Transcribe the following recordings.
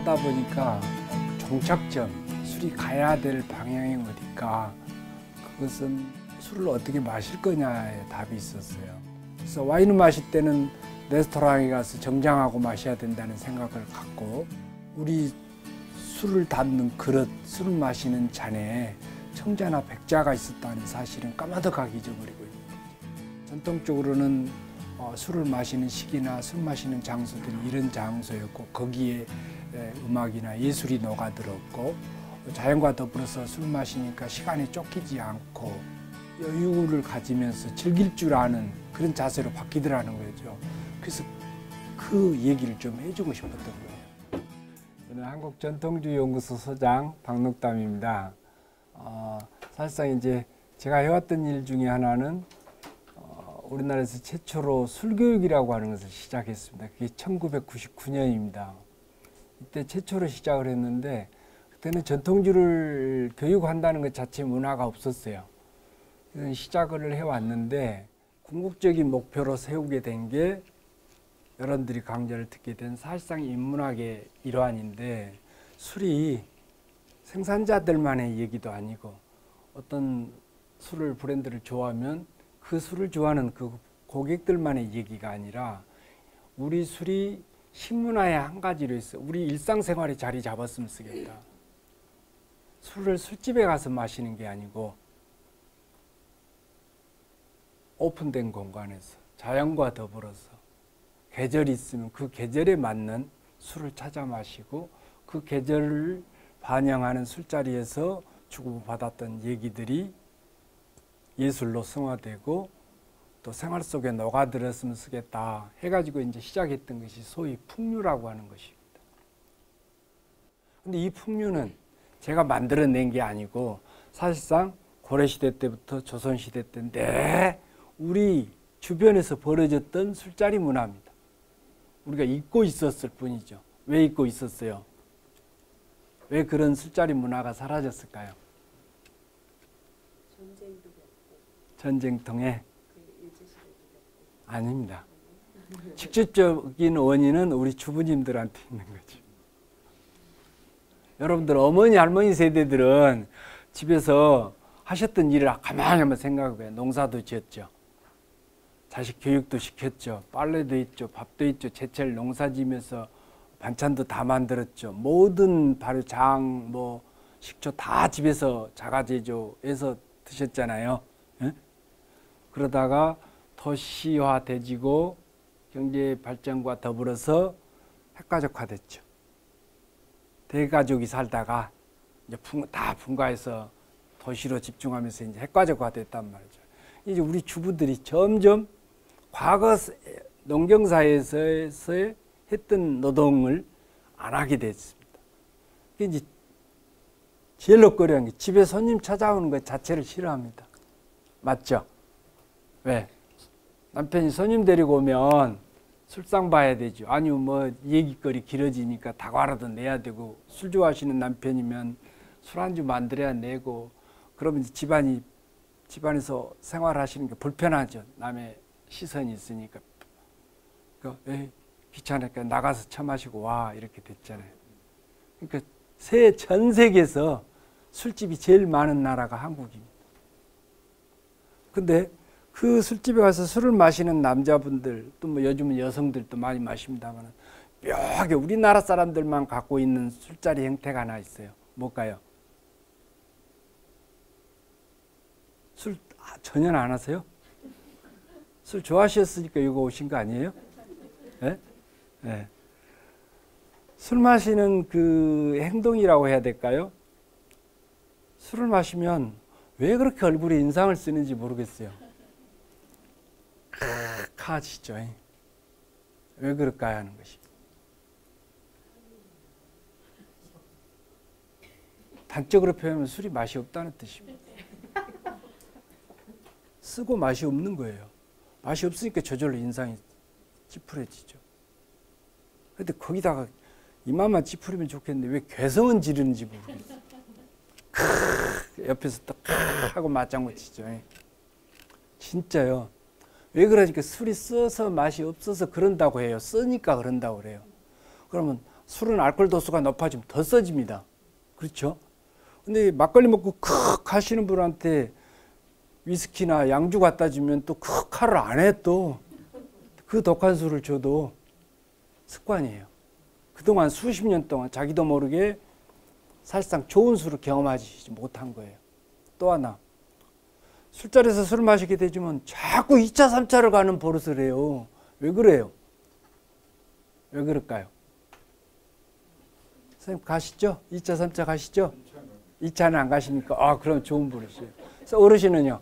하다 보니까 종착점, 술이 가야 될 방향이 어딜까? 그것은 술을 어떻게 마실 거냐에 답이 있었어요. 그래서 와인을 마실 때는 레스토랑에 가서 정장하고 마셔야 된다는 생각을 갖고, 우리 술을 담는 그릇, 술을 마시는 잔에 청자나 백자가 있었다는 사실은 까마득하게 잊어버리고 있는 거죠. 전통적으로는 술을 마시는 시기나 술 마시는 장소들이 이런 장소였고, 거기에 음악이나 예술이 녹아들었고, 자연과 더불어서 술 마시니까 시간이 쫓기지 않고 여유를 가지면서 즐길 줄 아는 그런 자세로 바뀌더라는 거죠. 그래서 그 얘기를 좀 해주고 싶었던 거예요. 저는 한국전통주연구소 소장 박록담입니다. 사실상 이제 제가 해왔던 일 중에 하나는 우리나라에서 최초로 술교육이라고 하는 것을 시작했습니다. 그게 1999년입니다. 이때 최초로 시작을 했는데, 그때는 전통주를 교육한다는 것 자체 문화가 없었어요. 그래서 시작을 해왔는데, 궁극적인 목표로 세우게 된 게 여러분들이 강좌를 듣게 된 사실상 인문학의 일환인데, 술이 생산자들만의 얘기도 아니고, 어떤 술을 브랜드를 좋아하면 그 술을 좋아하는 그 고객들만의 얘기가 아니라, 우리 술이 식문화의 한 가지로 있어 우리 일상생활에 자리 잡았으면 쓰겠다. 술을 술집에 가서 마시는 게 아니고 오픈된 공간에서 자연과 더불어서 계절이 있으면 그 계절에 맞는 술을 찾아 마시고, 그 계절을 반영하는 술자리에서 주고받았던 얘기들이 예술로 승화되고 또 생활 속에 녹아들었으면 쓰겠다 해가지고 이제 시작했던 것이 소위 풍류라고 하는 것입니다. 근데 이 풍류는 제가 만들어낸 게 아니고, 사실상 고려시대 때부터 조선시대 때인데 우리 주변에서 벌어졌던 술자리 문화입니다. 우리가 잊고 있었을 뿐이죠. 왜 잊고 있었어요? 왜 그런 술자리 문화가 사라졌을까요? 전쟁 통해? 아닙니다. 직접적인 원인은 우리 주부님들한테 있는 거죠. 여러분들 어머니 할머니 세대들은 집에서 하셨던 일을 가만히 한번 생각해봐요. 농사도 지었죠. 자식 교육도 시켰죠. 빨래도 했죠. 밥도 했죠. 제철 농사 지면서 반찬도 다 만들었죠. 모든 발효, 장, 식초 다 집에서 자가제조해서 드셨잖아요. 예? 그러다가 도시화되지고 경제 발전과 더불어서 핵가족화됐죠. 대가족이 살다가 이제 다 분가해서 도시로 집중하면서 이제 핵가족화됐단 말이죠. 이제 우리 주부들이 점점 과거 농경사회에서의 했던 노동을 안 하게 됐습니다. 이제 제일 럭거리한 게 집에 손님 찾아오는 것 자체를 싫어합니다. 맞죠? 왜? 남편이 손님 데리고 오면 술상 봐야 되죠. 아니면 얘기거리 길어지니까 다과라도 내야 되고, 술 좋아하시는 남편이면 술안주 만들어야 내고, 그러면 집안에서 생활하시는 게 불편하죠. 남의 시선이 있으니까. 귀찮으니까 나가서 처마시고 와, 이렇게 됐잖아요. 그러니까 전 세계에서 술집이 제일 많은 나라가 한국입니다. 근데 그 술집에 가서 술을 마시는 남자분들, 또 요즘은 여성들도 많이 마십니다만, 묘하게 우리나라 사람들만 갖고 있는 술자리 형태가 하나 있어요. 뭘까요? 술 전혀 안 하세요? 술 좋아하셨으니까 이거 오신 거 아니에요? 네? 네. 술 마시는 그 행동이라고 해야 될까요? 술을 마시면 왜 그렇게 얼굴에 인상을 쓰는지 모르겠어요. 카지죠. 왜 그럴까요 하는 것이. 단적으로 표현하면 술이 맛이 없다는 뜻입니다. 쓰고 맛이 없는 거예요. 맛이 없으니까 저절로 인상이 찌푸려지죠. 근데 거기다가 이마만 찌푸리면 좋겠는데 왜 괴성은 지르는지 모르겠어요. 옆에서 또 하고 맞장구 치죠. 진짜요. 왜 그러니까 술이 써서 맛이 없어서 그런다고 해요. 쓰니까 그런다고 그래요. 그러면 술은 알코올 도수가 높아지면 더 써집니다. 그렇죠? 근데 막걸리 먹고 크 하시는 분한테 위스키나 양주 갖다 주면 또 크카를 안 해. 또 그 독한 술을 줘도 습관이에요. 그동안 수십 년 동안 자기도 모르게 사실상 좋은 술을 경험하지 못한 거예요. 또 하나, 술자리에서 술을 마시게 되면 자꾸 2차, 3차를 가는 버릇을 해요. 왜 그래요? 왜 그럴까요? 선생님 가시죠? 2차, 3차 가시죠? 2차는 안 가십니까? 아, 그럼 좋은 버릇이에요. 그래서 어르신은요?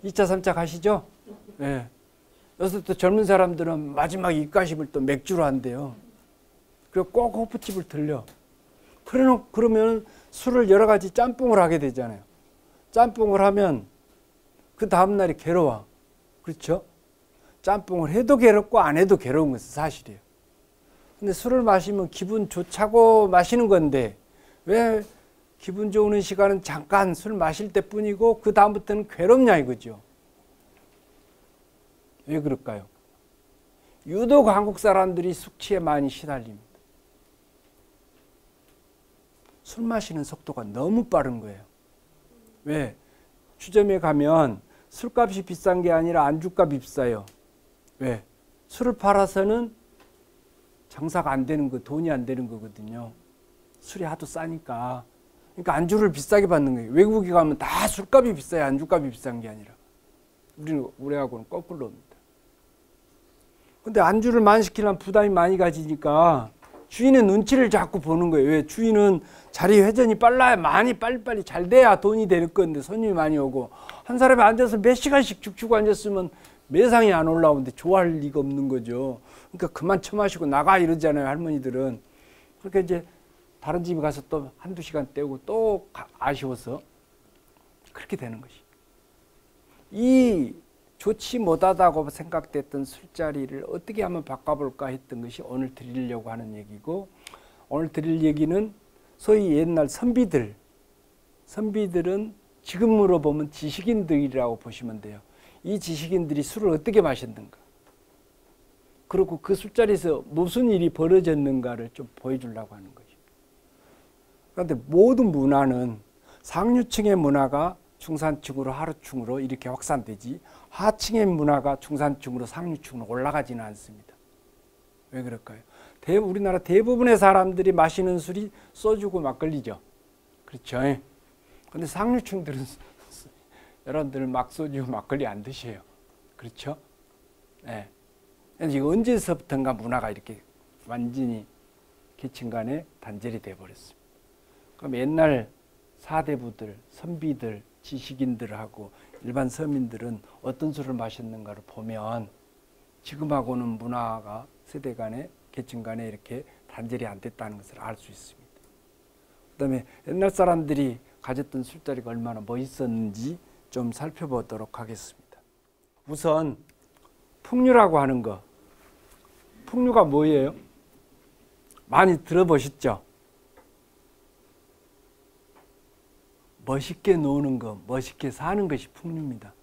2차, 3차 가시죠? 네. 여기서 또 젊은 사람들은 마지막 입가심을 또 맥주로 한대요. 그리고 꼭 호프집을 들려. 그러면 술을 여러 가지 짬뽕을 하게 되잖아요. 짬뽕을 하면 그 다음날이 괴로워. 그렇죠? 짬뽕을 해도 괴롭고 안 해도 괴로운 것은 사실이에요. 근데 술을 마시면 기분 좋자고 마시는 건데 왜 기분 좋은 시간은 잠깐 술 마실 때뿐이고 그 다음부터는 괴롭냐 이거죠. 왜 그럴까요? 유독 한국 사람들이 숙취에 많이 시달립니다. 술 마시는 속도가 너무 빠른 거예요. 왜? 주점에 가면 술값이 비싼 게 아니라 안주값이 비싸요. 왜? 술을 팔아서는 장사가 안 되는 거, 돈이 안 되는 거거든요. 술이 하도 싸니까. 그러니까 안주를 비싸게 받는 거예요. 외국에 가면 다 술값이 비싸요. 안주값이 비싼 게 아니라. 우리하고는 거꾸로입니다. 근데 안주를 많이 시키려면 부담이 많이 가지니까 주인의 눈치를 자꾸 보는 거예요. 왜? 주인은 자리 회전이 빨라야 빨리빨리 잘 돼야 돈이 될 건데 손님이 많이 오고 한 사람이 앉아서 몇 시간씩 죽죽 앉았으면 매상이 안 올라오는데 좋아할 리가 없는 거죠. 그러니까 그만 처마시고 나가 이러잖아요. 할머니들은. 그러니까 이제 다른 집에 가서 또 한두 시간 때우고 또 아쉬워서 그렇게 되는 것이. 이 좋지 못하다고 생각됐던 술자리를 어떻게 하면 바꿔볼까 했던 것이 오늘 드리려고 하는 얘기고, 오늘 드릴 얘기는 소위 옛날 선비들은 지금으로 보면 지식인들이라고 보시면 돼요. 이 지식인들이 술을 어떻게 마셨는가, 그리고 그 술자리에서 무슨 일이 벌어졌는가를 좀 보여주려고 하는 거죠. 그런데 모든 문화는 상류층의 문화가 중산층으로 하류층으로 이렇게 확산되지 하층의 문화가 중산층으로 상류층으로 올라가지는 않습니다. 왜 그럴까요? 우리나라 대부분의 사람들이 마시는 술이 소주고 막걸리죠. 그렇죠? 근데 상류층들은 여러분들 막 소주 막걸리 안 드셔요. 그렇죠? 네. 이거 언제서부턴가 문화가 이렇게 완전히 계층 간에 단절이 되어버렸습니다. 그럼 옛날 사대부들, 선비들, 지식인들하고 일반 서민들은 어떤 술을 마셨는가를 보면 지금하고는 문화가 세대 간에 계층 간에 이렇게 단절이 안 됐다는 것을 알 수 있습니다. 그 다음에 옛날 사람들이 가졌던 술자리가 얼마나 멋있었는지 좀 살펴보도록 하겠습니다. 우선 풍류라고 하는 거. 풍류가 뭐예요? 많이 들어보셨죠? 멋있게 노는 거, 멋있게 사는 것이 풍류입니다.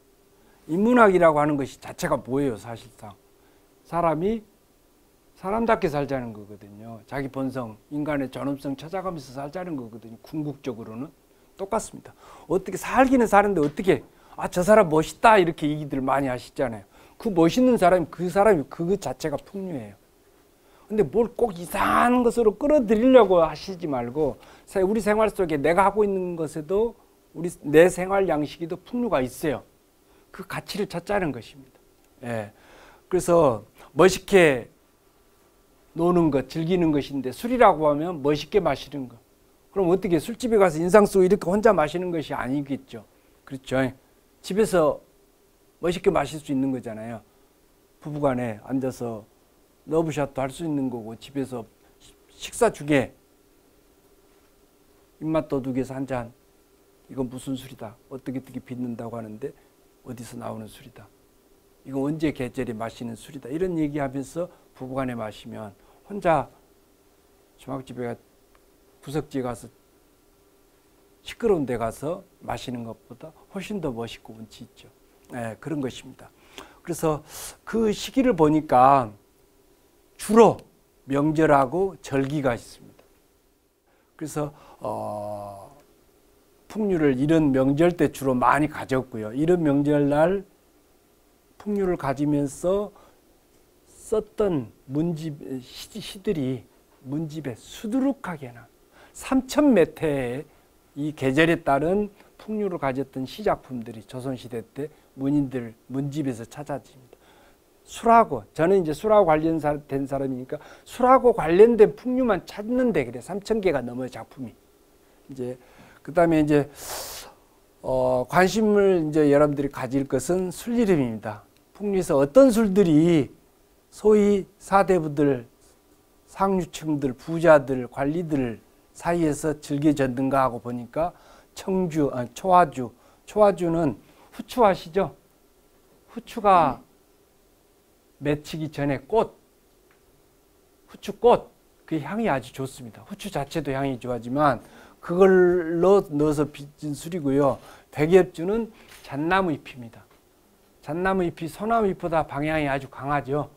인문학이라고 하는 것이 자체가 뭐예요, 사실상? 사람이 사람답게 살자는 거거든요. 자기 본성, 인간의 존엄성 찾아가면서 살자는 거거든요. 궁극적으로는 똑같습니다. 어떻게 살기는 사는데 어떻게 저 사람 멋있다 이렇게 얘기들 많이 하시잖아요. 그 멋있는 사람이 그 자체가 풍류예요. 근데 뭘 꼭 이상한 것으로 끌어들이려고 하시지 말고 우리 생활 속에 내가 하고 있는 것에도 내 생활 양식에도 풍류가 있어요. 그 가치를 찾자는 것입니다. 예. 그래서 멋있게 노는 것, 즐기는 것인데 술이라고 하면 멋있게 마시는 것. 그럼 어떻게 술집에 가서 인상 쓰고 이렇게 혼자 마시는 것이 아니겠죠. 그렇죠. 집에서 멋있게 마실 수 있는 거잖아요. 부부간에 앉아서 러브샷도 할 수 있는 거고, 집에서 식사 중에 입맛 도둑에서 한 잔, 이건 무슨 술이다, 어떻게 빚는다고 하는데 어디서 나오는 술이다, 이거 언제 계절에 마시는 술이다, 이런 얘기하면서 부부간에 마시면 혼자 주막집에 구석지에 가서 시끄러운 데 가서 마시는 것보다 훨씬 더 멋있고 운치 있죠. 네, 그런 것입니다. 그래서 그 시기를 보니까 주로 명절하고 절기가 있습니다. 그래서 풍류를 이런 명절 때 주로 많이 가졌고요. 이런 명절날 풍류를 가지면서 썼던 시들이 문집에 수두룩하게나 3천 몇 회의 이 계절에 따른 풍류를 가졌던 시작품들이 조선시대 때 문인들 문집에서 찾아집니다. 술하고, 저는 이제 술하고 관련된 사람이니까 술하고 관련된 풍류만 찾는데 그래 3천 개가 넘어요 작품이. 이제 그다음에 이제 관심을 이제 여러분들이 가질 것은 술 이름입니다. 풍류에서 어떤 술들이 소위 사대부들, 상류층들, 부자들, 관리들 사이에서 즐겨졌는가 하고 보니까 초화주는 후추 아시죠? 후추가 맺히기 전에 후추꽃, 그 향이 아주 좋습니다. 후추 자체도 향이 좋아하지만 그걸로 넣어서 빚은 술이고요. 백엽주는 잣나무 잎입니다. 잣나무 잎이 소나무 잎보다 방향이 아주 강하죠.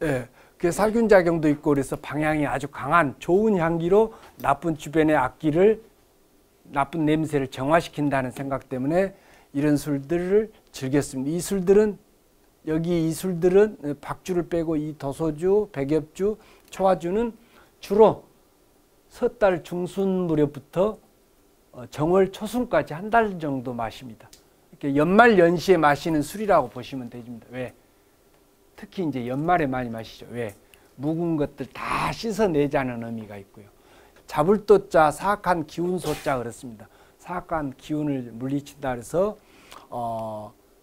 예, 그 살균 작용도 있고 그래서 방향이 아주 강한 좋은 향기로 나쁜 주변의 악기를, 나쁜 냄새를 정화시킨다는 생각 때문에 이런 술들을 즐겼습니다. 이 술들은 박주를 빼고 이 도소주, 백엽주, 초화주는 주로 섣달 중순 무렵부터 정월 초순까지 한 달 정도 마십니다. 이렇게 연말 연시에 마시는 술이라고 보시면 됩니다. 왜? 특히 이제 연말에 많이 마시죠. 왜? 묵은 것들 다 씻어내자는 의미가 있고요. 자불도자, 사악한 기운소자 그렇습니다. 사악한 기운을 물리친다 해서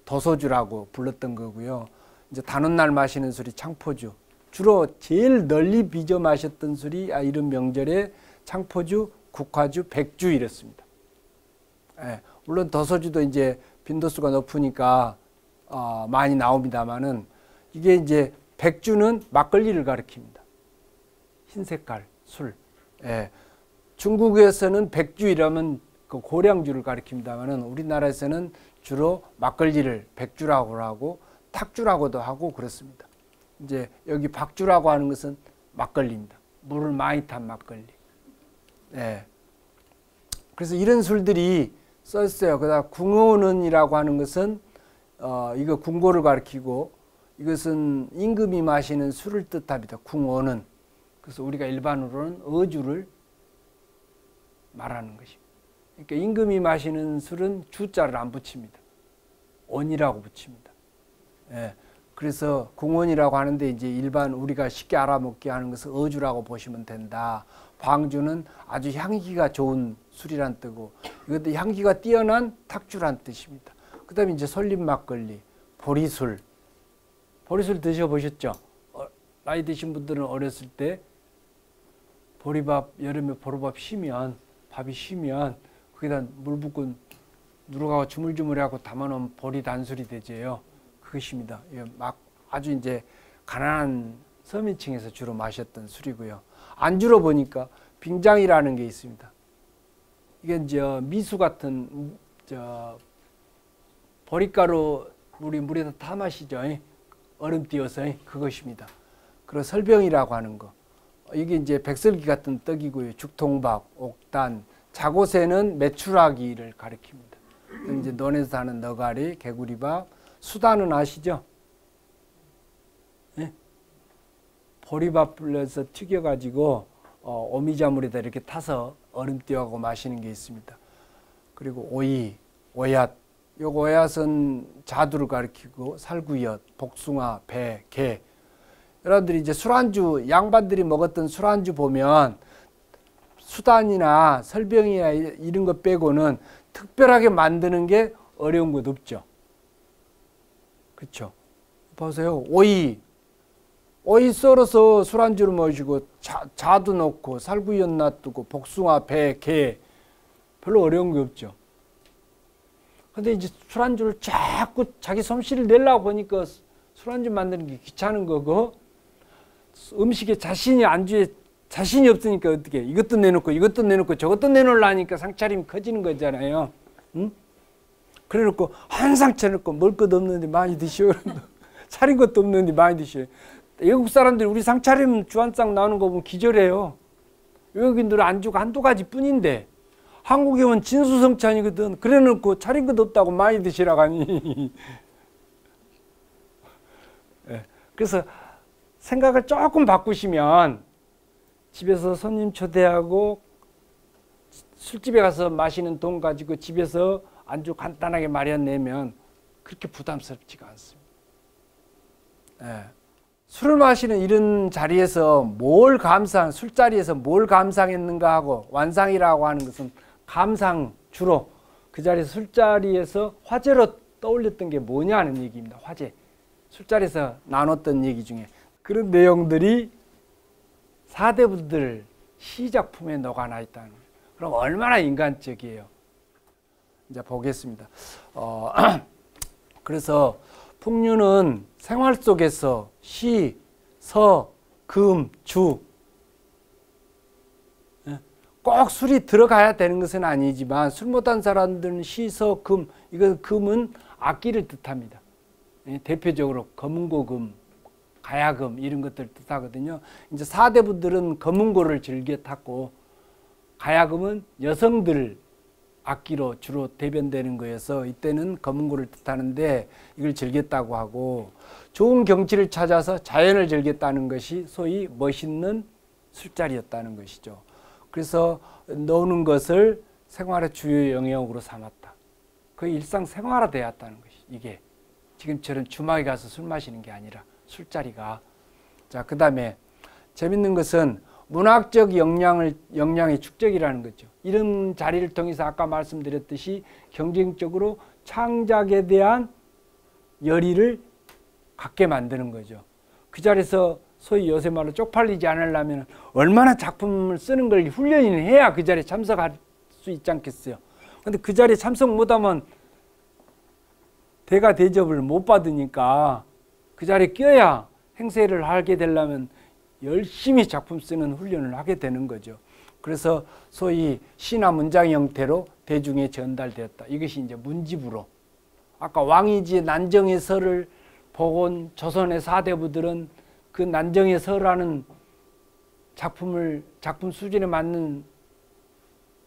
도소주라고 불렀던 거고요. 이제 단오날 마시는 술이 창포주. 주로 제일 널리 빚어 마셨던 술이 이런 명절에 창포주, 국화주, 백주 이랬습니다. 예, 물론 도소주도 이제 빈도수가 높으니까 많이 나옵니다만은 이게 이제 백주는 막걸리를 가리킵니다. 흰색깔 술. 예, 중국에서는 백주이라면 그 고량주를 가리킵니다만은 우리나라에서는 주로 막걸리를 백주라고 하고 탁주라고도 하고 그렇습니다. 이제 여기 박주라고 하는 것은 막걸리입니다. 물을 많이 탄 막걸리. 예. 그래서 이런 술들이 썼어요. 그다음 궁오는이라고 하는 것은 이거 궁고를 가리키고 이것은 임금이 마시는 술을 뜻합니다. 궁오는. 그래서 우리가 일반으로는 어주를 말하는 것입니다. 그러니까 임금이 마시는 술은 주자를 안 붙입니다. 온이라고 붙입니다. 예. 그래서 궁온이라고 하는데 이제 일반 우리가 쉽게 알아먹게 하는 것은 어주라고 보시면 된다. 광주는 아주 향기가 좋은 술이란 뜻이고 이것도 향기가 뛰어난 탁주란 뜻입니다. 그 다음에 이제 솔림 막걸리, 보리술. 보리술 드셔보셨죠? 나이 드신 분들은 어렸을 때 보리밥, 여름에 보리밥 쉬면, 밥이 쉬면 거기다 물 붓고 누룩하고 주물주물하고 담아놓으면 보리 단술이 되지요. 그것입니다. 막 아주 이제 가난한 서민층에서 주로 마셨던 술이고요. 안주로 보니까 빙장이라는 게 있습니다. 이게 이제 미수 같은 보리가루 우리 물에다 타 마시죠. 얼음 띄어서 그것입니다. 그리고 설병이라고 하는 거. 이게 이제 백설기 같은 떡이고요. 죽통밥, 옥단, 자고새는 메추라기를 가리킵니다. 이제 논에서 사는 너가리, 개구리밥, 수단은 아시죠? 예? 보리밥 불려서 튀겨가지고 오미자물에다 이렇게 타서 얼음 띄어가고 마시는 게 있습니다. 그리고 오이, 오얏. 요 오얏은 자두를 가리키고 살구엿, 복숭아, 배, 게. 여러분들이 이제 술안주, 양반들이 먹었던 술안주 보면 수단이나 설병이나 이런 것 빼고는 특별하게 만드는 게 어려운 것 없죠. 그렇죠? 보세요. 오이 썰어서 술안주로 마시고 자두 넣고 살구엿 놔두고 복숭아, 배, 게 별로 어려운 게 없죠. 근데 이제 술안주를 자꾸 자기 솜씨를 내려고 보니까 술안주 만드는 게 귀찮은 거고 음식에 안주에 자신이 없으니까 어떻게 이것도 내놓고 저것도 내놓으려니까 상차림이 커지는 거잖아요. 응? 그래 놓고 항상 차려놓고 먹을 것도 없는데 많이 드시오. 차린 것도 없는데 많이 드시오. 외국 사람들이 우리 상차림 주한상 나오는 거 보면 기절해요. 외국인들은 안주가 한두 가지 뿐인데 한국에 오면 진수성찬이거든. 그래놓고 차린 것도 없다고 많이 드시라고 하니. 네. 그래서 생각을 조금 바꾸시면 집에서 손님 초대하고 술집에 가서 마시는 돈 가지고 집에서 안주 간단하게 마련내면 그렇게 부담스럽지가 않습니다. 네. 술을 마시는 이런 자리에서 술자리에서 뭘 감상했는가 하고, 완상이라고 하는 것은 감상, 주로 그 자리에서 술자리에서 화제로 떠올렸던 게 뭐냐는 얘기입니다. 화제. 술자리에서 나눴던 얘기 중에 그런 내용들이 사대부들 시작품에 녹아나 있다는 거예요. 그럼 얼마나 인간적이에요. 이제 보겠습니다. 그래서 풍류는 생활 속에서 시, 서, 금, 주 꼭 술이 들어가야 되는 것은 아니지만 술 못한 사람들은 시, 서, 금, 이건 금은 악기를 뜻합니다. 대표적으로 검은고금, 가야금 이런 것들을 뜻하거든요. 이제 사대부들은 검은고를 즐겨 탔고 가야금은 여성들 악기로 주로 대변되는 거여서 이때는 검은고를 뜻하는데 이걸 즐겼다고 하고, 좋은 경치를 찾아서 자연을 즐겼다는 것이 소위 멋있는 술자리였다는 것이죠. 그래서 노는 것을 생활의 주요 영역으로 삼았다. 거의 일상생활화되었다는 것이, 이게 지금처럼 주막에 가서 술 마시는 게 아니라 술자리가. 자, 그 다음에 재밌는 것은 문학적 역량의 축적이라는 거죠. 이런 자리를 통해서 아까 말씀드렸듯이 경쟁적으로 창작에 대한 열의를 갖게 만드는 거죠. 그 자리에서 소위 요새 말로 쪽팔리지 않으려면 얼마나 작품을 쓰는 걸 훈련을 해야 그 자리에 참석할 수 있지 않겠어요. 근데 그 자리에 참석 못하면 대가 대접을 못 받으니까 그 자리에 껴야 행세를 하게 되려면 열심히 작품 쓰는 훈련을 하게 되는 거죠. 그래서 소위 시나 문장 형태로 대중에 전달되었다. 이것이 이제 문집으로. 아까 왕이지 난정의 서를 보곤 조선의 사대부들은 그 난정의 서라는 작품 수준에 맞는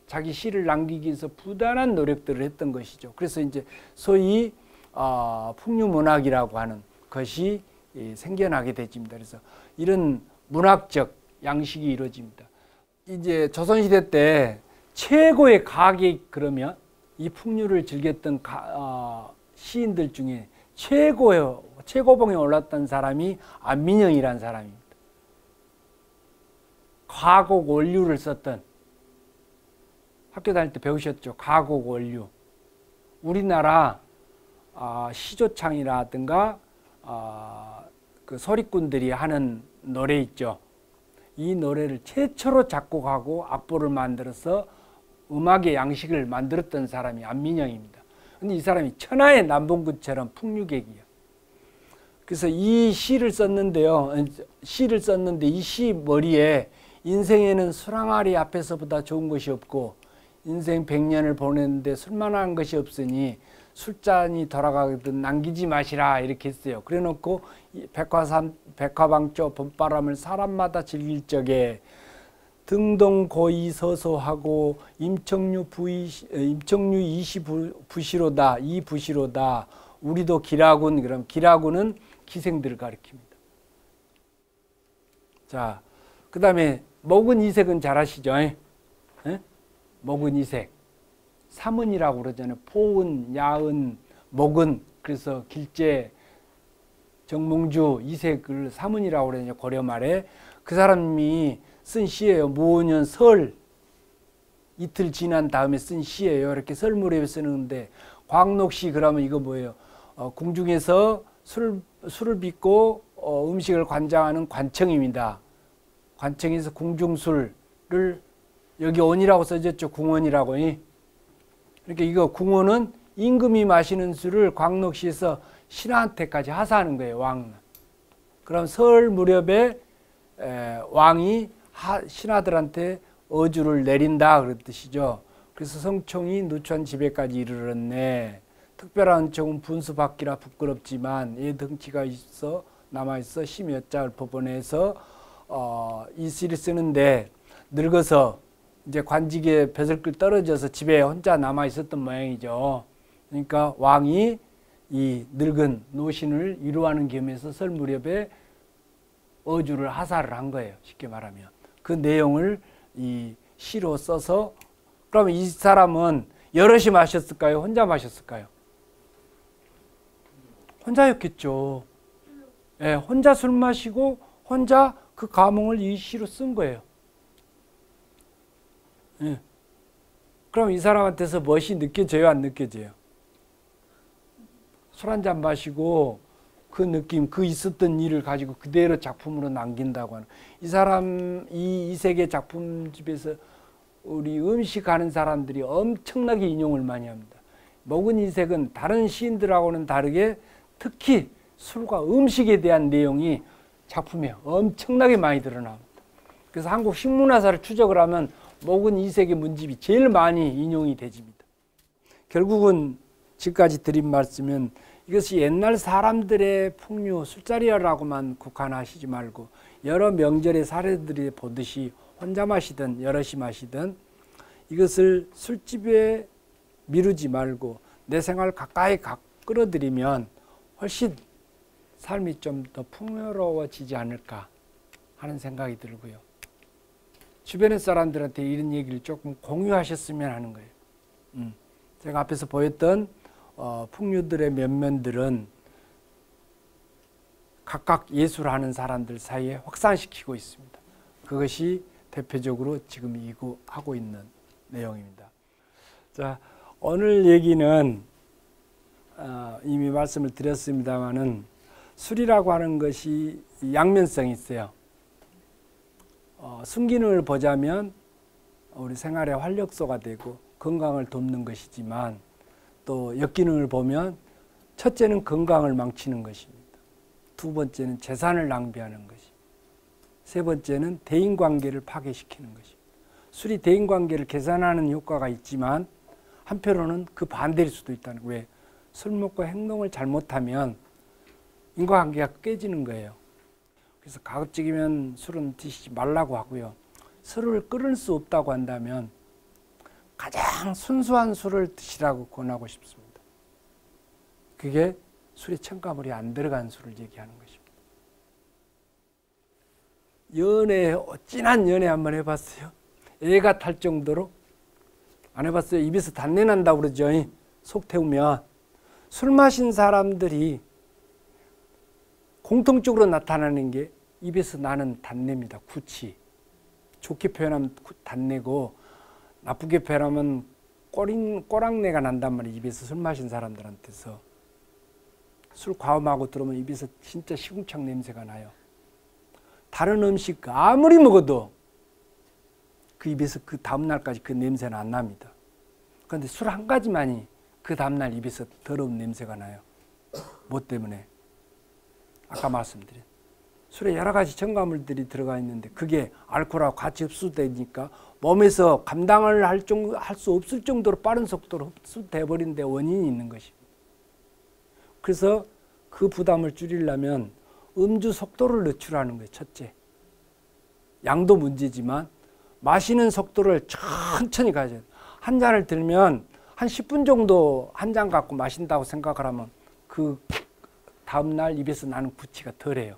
자기 시를 남기기 위해서 부단한 노력들을 했던 것이죠. 그래서 이제 소위 풍류문학이라고 하는 것이 생겨나게 되집니다. 그래서 이런 문학적 양식이 이루어집니다. 이제 조선시대 때 최고의 가객, 그러면 이 풍류를 즐겼던 시인들 중에 최고봉에 올랐던 사람이 안민영이라는 사람입니다. 가곡 원류를 썼던, 학교 다닐 때 배우셨죠? 가곡 원류. 우리나라 시조창이라든가 그 소리꾼들이 하는 노래 있죠. 이 노래를 최초로 작곡하고 악보를 만들어서 음악의 양식을 만들었던 사람이 안민영입니다. 근데 이 사람이 천하의 남봉구처럼 풍류객이에요. 그래서 이 시를 썼는데요. 시를 썼는데 이 시 머리에 인생에는 술 항아리 앞에서보다 좋은 것이 없고 인생 100년을 보냈는데 술만한 것이 없으니 술잔이 돌아가거든 남기지 마시라, 이렇게 했어요. 그래 놓고 백화방조 봄바람을 사람마다 즐길 적에 등동고이서소하고 임청류 이시 부시로다, 이 부시로다. 우리도 기라군. 그럼 기라군은 기생들을 가리킵니다. 자, 그 다음에 목은 이색은 잘 아시죠? 에? 목은 이색. 삼은이라고 그러잖아요. 포은, 야은, 목은. 그래서 길재, 정몽주, 이색을 삼은이라고 그러잖아요. 고려 말에. 그 사람이 쓴 시예요. 무오년 설 이틀 지난 다음에 쓴 시예요. 이렇게 설 무렵에 쓰는데, 광록시 그러면 이거 뭐예요? 궁중에서 술을 빚고 음식을 관장하는 관청입니다. 관청에서 궁중술을, 여기 원이라고 써졌죠. 궁원이라고. 그러니까 이거 궁원은 임금이 마시는 술을 광록시에서 신하한테까지 하사하는 거예요. 왕은. 그럼 설 무렵에 왕이 신하들한테 어주를 내린다, 그런 뜻이죠. 그래서 성총이 누추한 집에까지 이르렀네. 특별한 은총은 분수받기라 부끄럽지만 얘 덩치가 있어 남아있어 심여짝을 법원에서 이 시를 쓰는데, 늙어서 이제 관직에 벼슬길 떨어져서 집에 혼자 남아 있었던 모양이죠. 그러니까 왕이 이 늙은 노신을 위로하는 겸해서 설 무렵에 어주를 하사를 한 거예요. 쉽게 말하면. 그 내용을 이 시로 써서, 그러면 이 사람은 여럿이 마셨을까요? 혼자 마셨을까요? 혼자였겠죠. 예, 혼자 술 마시고 혼자 그 감흥을 이 시로 쓴 거예요. 예. 그럼 이 사람한테서 멋이 느껴져요? 안 느껴져요? 술 한 잔 마시고 그 느낌, 그 있었던 일을 가지고 그대로 작품으로 남긴다고 하는, 이 사람, 이 세계 작품집에서 우리 음식하는 사람들이 엄청나게 인용을 많이 합니다. 먹은 이색은 다른 시인들하고는 다르게 특히 술과 음식에 대한 내용이 작품에 엄청나게 많이 드러납니다. 그래서 한국 식문화사를 추적을 하면 먹은 이색의 문집이 제일 많이 인용이 되집니다. 결국은 지금까지 드린 말씀은 이것이 옛날 사람들의 풍류, 술자리라고만 국한하시지 말고 여러 명절의 사례들이 보듯이 혼자 마시든 여럿이 마시든 이것을 술집에 미루지 말고 내 생활 가까이 끌어들이면 훨씬 삶이 좀 더 풍요로워지지 않을까 하는 생각이 들고요. 주변의 사람들한테 이런 얘기를 조금 공유하셨으면 하는 거예요. 제가 앞에서 보였던 풍류들의 면면들은 각각 예술하는 사람들 사이에 확산시키고 있습니다. 그것이 대표적으로 지금 하고 있는 내용입니다. 자, 오늘 얘기는 이미 말씀을 드렸습니다마는 술이라고 하는 것이 양면성이 있어요. 순기능을 보자면 우리 생활의 활력소가 되고 건강을 돕는 것이지만 또 역기능을 보면 첫째는 건강을 망치는 것입니다. 두 번째는 재산을 낭비하는 것이, 세 번째는 대인관계를 파괴시키는 것입니다. 술이 대인관계를 개선하는 효과가 있지만 한편으로는 그 반대일 수도 있다는 거예요. 왜? 술 먹고 행동을 잘못하면 인과관계가 깨지는 거예요. 그래서 가급적이면 술은 드시지 말라고 하고요. 술을 끊을 수 없다고 한다면 가장 순수한 술을 드시라고 권하고 싶습니다. 그게 술에 첨가물이 안 들어간 술을 얘기하는 것입니다. 연애, 진한 연애 한번 해봤어요? 애가 탈 정도로? 안 해봤어요? 입에서 단내 난다고 그러죠. 속 태우면. 술 마신 사람들이 공통적으로 나타나는 게 입에서 나는 단내입니다. 구취. 좋게 표현하면 단내고 나쁘게 표현하면 꼬랑내가 난단 말이에요. 입에서 술 마신 사람들한테서. 술 과음하고 들어오면 입에서 진짜 시궁창 냄새가 나요. 다른 음식 아무리 먹어도 그 입에서 그 다음날까지 그 냄새는 안 납니다. 그런데 술 한 가지만이 그 다음날 입에서 더러운 냄새가 나요. 뭐 때문에? 아까 말씀드린 술에 여러 가지 첨가물들이 들어가 있는데 그게 알코올하고 같이 흡수되니까 몸에서 감당을 할 수 없을 정도로 빠른 속도로 흡수돼 버린 데 원인이 있는 것입니다. 그래서 그 부담을 줄이려면 음주 속도를 늦추라는 거예요. 첫째. 양도 문제지만 마시는 속도를 천천히 가야 돼요. 한 잔을 들면 한 10분 정도 한 잔 갖고 마신다고 생각을 하면 그 다음날 입에서 나는 구취가 덜해요.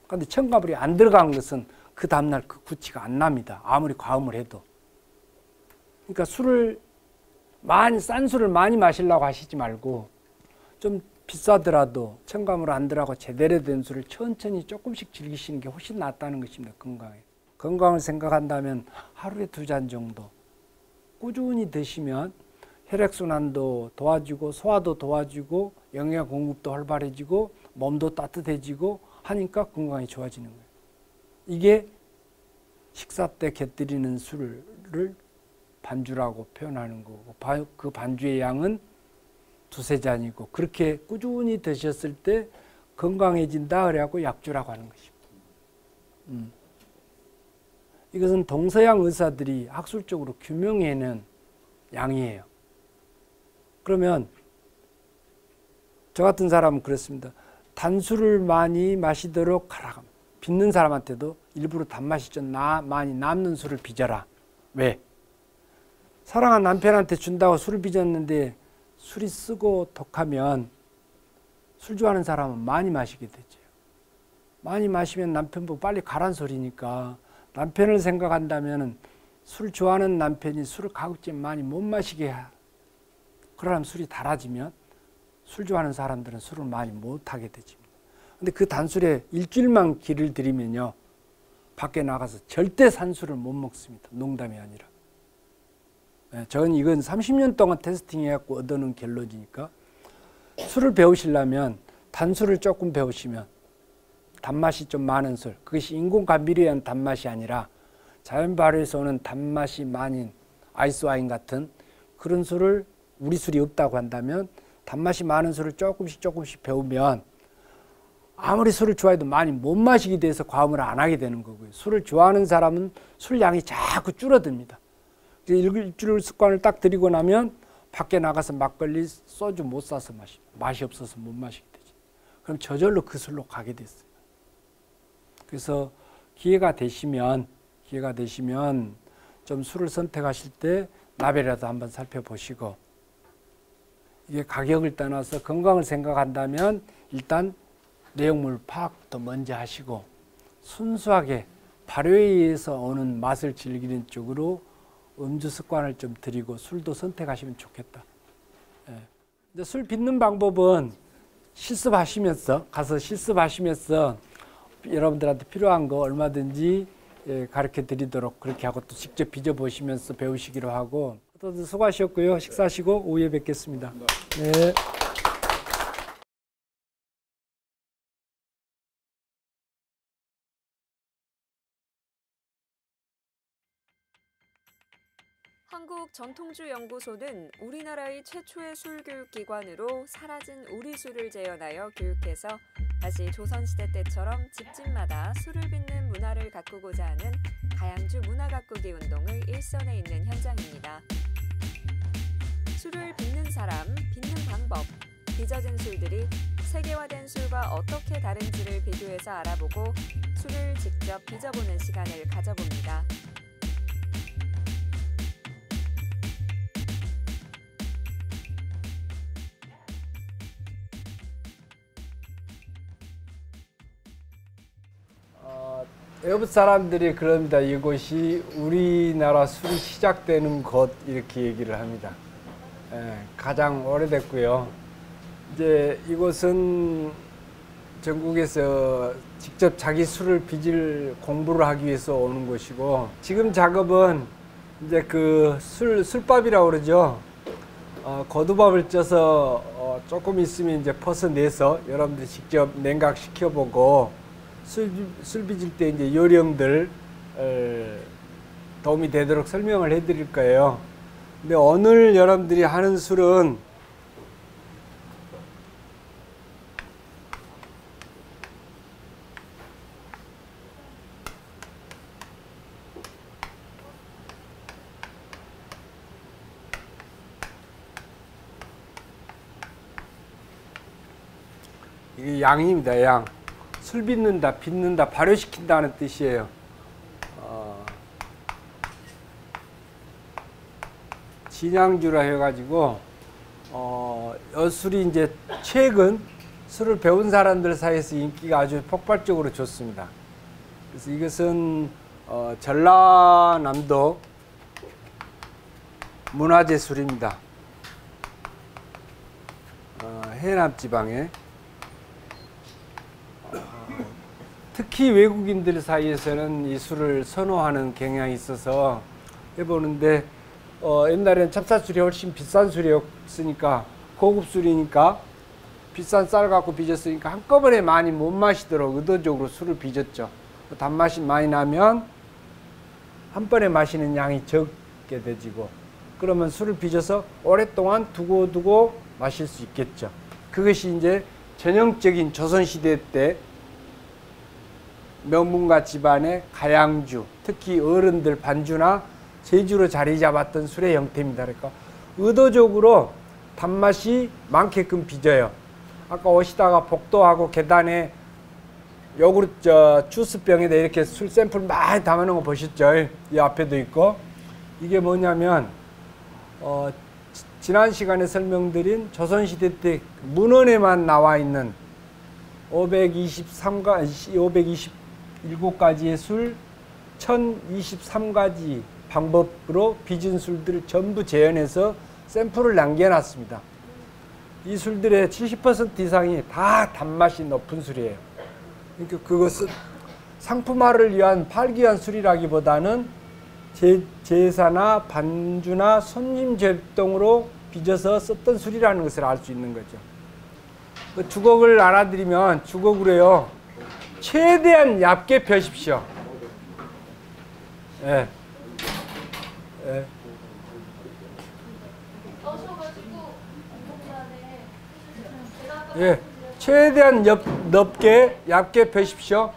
그런데 첨가물이 안 들어간 것은 그 다음날 그 구취가 안 납니다. 아무리 과음을 해도. 그러니까 싼 술을 많이 마시려고 하시지 말고 좀 비싸더라도 첨가물 안 들어가고 제대로 된 술을 천천히 조금씩 즐기시는 게 훨씬 낫다는 것입니다. 건강에. 건강을 생각한다면 하루에 2잔 정도 꾸준히 드시면 혈액순환도 도와주고 소화도 도와주고 영양 공급도 활발해지고 몸도 따뜻해지고 하니까 건강이 좋아지는 거예요. 이게 식사 때 곁들이는 술을 반주라고 표현하는 거고 그 반주의 양은 2-3잔이고 그렇게 꾸준히 드셨을 때 건강해진다 그래갖고 약주라고 하는 것입니다. 이것은 동서양 의사들이 학술적으로 규명해낸 양이에요. 그러면 저 같은 사람은 그렇습니다. 단술을 많이 마시도록 하라. 빚는 사람한테도 일부러 단맛이 좀 많이 남는 술을 빚어라. 왜? 사랑한 남편한테 준다고 술을 빚었는데 술이 쓰고 독하면 술 좋아하는 사람은 많이 마시게 되죠. 많이 마시면 남편 보고 빨리 가란 소리니까 남편을 생각한다면 술 좋아하는 남편이 술을 가급적 많이 못 마시게 해. 그러면 술이 달아지면 술 좋아하는 사람들은 술을 많이 못하게 되죠. 근데 그 단술에 일주일만 길을 들이면요, 밖에 나가서 절대 산술을 못 먹습니다. 농담이 아니라. 저는 이건 30년 동안 테스팅해갖고 얻어놓은 결론이니까 술을 배우시려면 단술을 조금 배우시면 단맛이 좀 많은 술, 그것이 인공 감미료에 의한 단맛이 아니라 자연 발효에서 오는 단맛이 많은 아이스 와인 같은 그런 술을, 우리 술이 없다고 한다면 단맛이 많은 술을 조금씩 배우면 아무리 술을 좋아해도 많이 못 마시게 돼서 과음을 안 하게 되는 거고요. 술을 좋아하는 사람은 술 양이 자꾸 줄어듭니다. 일주일 습관을 딱 들이고 나면 밖에 나가서 막걸리, 소주 못 사서 맛이 없어서 못 마시게 되죠. 그럼 저절로 그 술로 가게 됐어요. 그래서 기회가 되시면 좀 술을 선택하실 때 라벨이라도 한번 살펴보시고, 이게 가격을 떠나서 건강을 생각한다면 일단 내용물 파악부터 먼저 하시고 순수하게 발효에 의해서 오는 맛을 즐기는 쪽으로 음주 습관을 좀 들이고 술도 선택하시면 좋겠다. 근데 술 빚는 방법은 가서 실습하시면서 여러분들한테 필요한 거 얼마든지 가르쳐 드리도록 그렇게 하고 또 직접 빚어 보시면서 배우시기로 하고, 또 수고하셨고요. 식사하시고 오후에 뵙겠습니다. 네. 한국전통주연구소는 우리나라의 최초의 술교육기관으로 사라진 우리 술을 재현하여 교육해서 다시 조선시대 때처럼 집집마다 술을 빚는 문화를 가꾸고자 하는 가양주 문화 가꾸기 운동을 일선에 있는 현장입니다. 술을 빚는 사람, 빚는 방법, 빚어진 술들이 세계화된 술과 어떻게 다른지를 비교해서 알아보고 술을 직접 빚어보는 시간을 가져봅니다. 외국 사람들이 그럽니다. 이곳이 우리나라 술이 시작되는 곳, 이렇게 얘기를 합니다. 가장 오래됐고요. 이제 이곳은 전국에서 직접 자기 술을 빚을 공부를 하기 위해서 오는 곳이고, 지금 작업은 이제 그 술밥이라고 그러죠. 고두밥을 쪄서 조금 있으면 이제 퍼서내서 여러분들이 직접 냉각시켜보고 술 빚을 때 이제 요령들 도움이 되도록 설명을 해드릴 거예요. 근데 오늘 여러분들이 하는 술은 이게 양입니다. 양. 술 빚는다, 빚는다, 발효시킨다는 뜻이에요. 진양주라 해가지고 여술이 이제 최근 술을 배운 사람들 사이에서 인기가 아주 폭발적으로 좋습니다. 그래서 이것은 전라남도 문화재 술입니다. 해남 지방에. 특히 외국인들 사이에서는 이 술을 선호하는 경향이 있어서 해보는데, 옛날에는 찹쌀술이 훨씬 비싼 술이었으니까, 고급 술이니까 비싼 쌀 갖고 빚었으니까 한꺼번에 많이 못 마시도록 의도적으로 술을 빚었죠. 단맛이 많이 나면 한 번에 마시는 양이 적게 되지고, 그러면 술을 빚어서 오랫동안 두고 마실 수 있겠죠. 그것이 이제 전형적인 조선시대 때 명문가 집안의 가양주, 특히 어른들 반주나 제주로 자리 잡았던 술의 형태입니다. 그러니까 의도적으로 단맛이 많게끔 빚어요. 아까 오시다가 복도하고 계단에 요구르트 주스병에다 이렇게 술 샘플 많이 담아놓은 거 보셨죠? 이 앞에도 있고. 이게 뭐냐면 지난 시간에 설명드린 조선시대 때 문헌에만 나와 있는 527가지의 술, 1023가지 방법으로 빚은 술들을 전부 재현해서 샘플을 남겨놨습니다. 이 술들의 70% 이상이 다 단맛이 높은 술이에요. 그러니까 그것은 상품화를 위한 팔기 위한 술이라기보다는 제사나 반주나 손님 접동으로 빚어서 썼던 술이라는 것을 알 수 있는 거죠. 그 주걱을 알아드리면 주걱으로요. 최대한 얇게 펴십시오. 예. 예. 예. 최대한 넓게 얇게 펴십시오.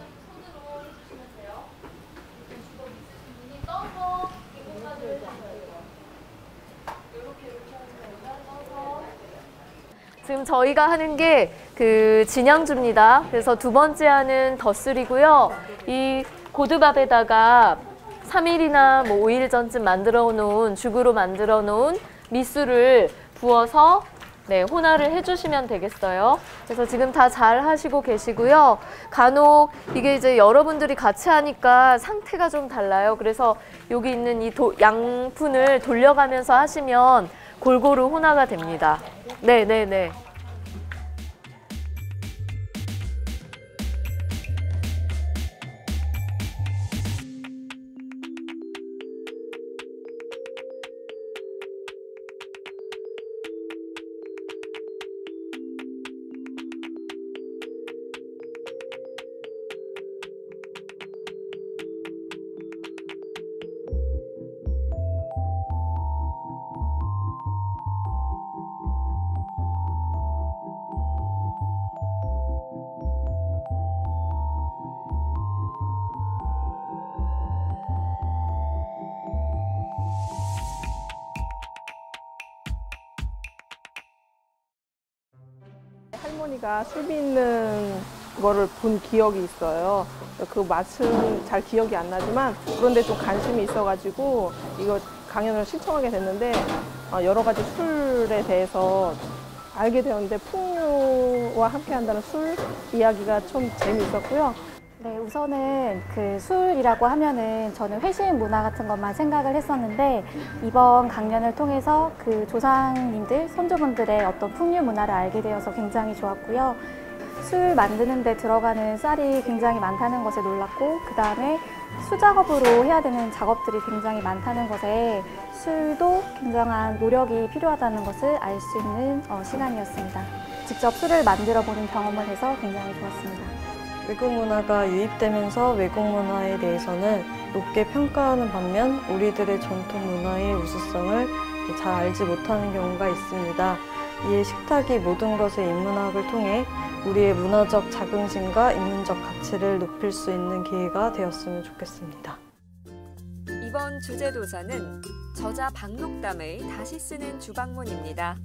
지금 저희가 하는 게 그 진양주입니다. 그래서 두 번째 하는 덧술이고요. 이 고두밥에다가 3일이나 뭐 5일 전쯤 만들어 놓은 죽으로 만들어 놓은 밑술을 부어서 네, 혼화를 해주시면 되겠어요. 그래서 지금 다 잘 하시고 계시고요. 간혹 이게 이제 여러분들이 같이 하니까 상태가 좀 달라요. 그래서 여기 있는 이 양푼을 돌려가면서 하시면 골고루 혼화가 됩니다. 네네네. 할머니가 술 빚는 거를 본 기억이 있어요. 그 맛은 잘 기억이 안 나지만 그런데 좀 관심이 있어가지고 이거 강연을 신청하게 됐는데 여러 가지 술에 대해서 알게 되었는데 풍류와 함께 한다는 술 이야기가 좀 재미있었고요. 네, 우선은 그 술이라고 하면은 저는 회식 문화 같은 것만 생각을 했었는데 이번 강연을 통해서 그 조상님들, 선조분들의 어떤 풍류 문화를 알게 되어서 굉장히 좋았고요. 술 만드는 데 들어가는 쌀이 굉장히 많다는 것에 놀랐고 그 다음에 수작업으로 해야 되는 작업들이 굉장히 많다는 것에 술도 굉장한 노력이 필요하다는 것을 알 수 있는 시간이었습니다. 직접 술을 만들어 보는 경험을 해서 굉장히 좋았습니다. 외국 문화가 유입되면서 외국 문화에 대해서는 높게 평가하는 반면 우리들의 전통 문화의 우수성을 잘 알지 못하는 경우가 있습니다. 이에 식탁이 모든 것의 인문학을 통해 우리의 문화적 자긍심과 인문적 가치를 높일 수 있는 기회가 되었으면 좋겠습니다. 이번 주제도서는 저자 박록담의 다시 쓰는 주방문입니다.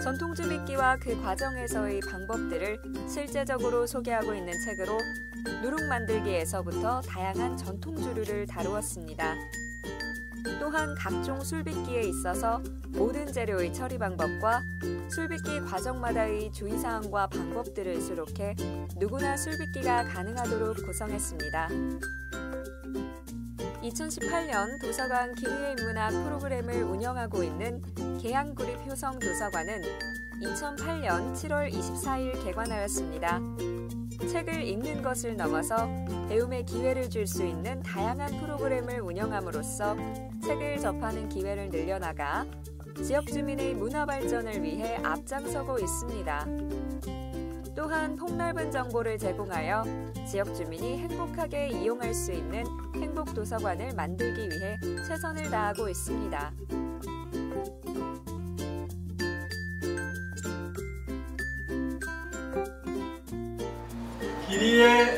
전통주 빚기와 그 과정에서의 방법들을 실제적으로 소개하고 있는 책으로 누룩 만들기에서부터 다양한 전통주류를 다루었습니다. 또한 각종 술빚기에 있어서 모든 재료의 처리 방법과 술빚기 과정마다의 주의사항과 방법들을 수록해 누구나 술빚기가 가능하도록 구성했습니다. 2018년 도서관 기리의 인문학 프로그램을 운영하고 있는 계양구립효성도서관은 2008년 7월 24일 개관하였습니다. 책을 읽는 것을 넘어서 배움의 기회를 줄 수 있는 다양한 프로그램을 운영함으로써 책을 접하는 기회를 늘려나가 지역 주민의 문화 발전을 위해 앞장서고 있습니다. 또한 폭넓은 정보를 제공하여 지역 주민이 행복하게 이용할 수 있는 행복도서관을 만들기 위해 최선을 다하고 있습니다. 기리의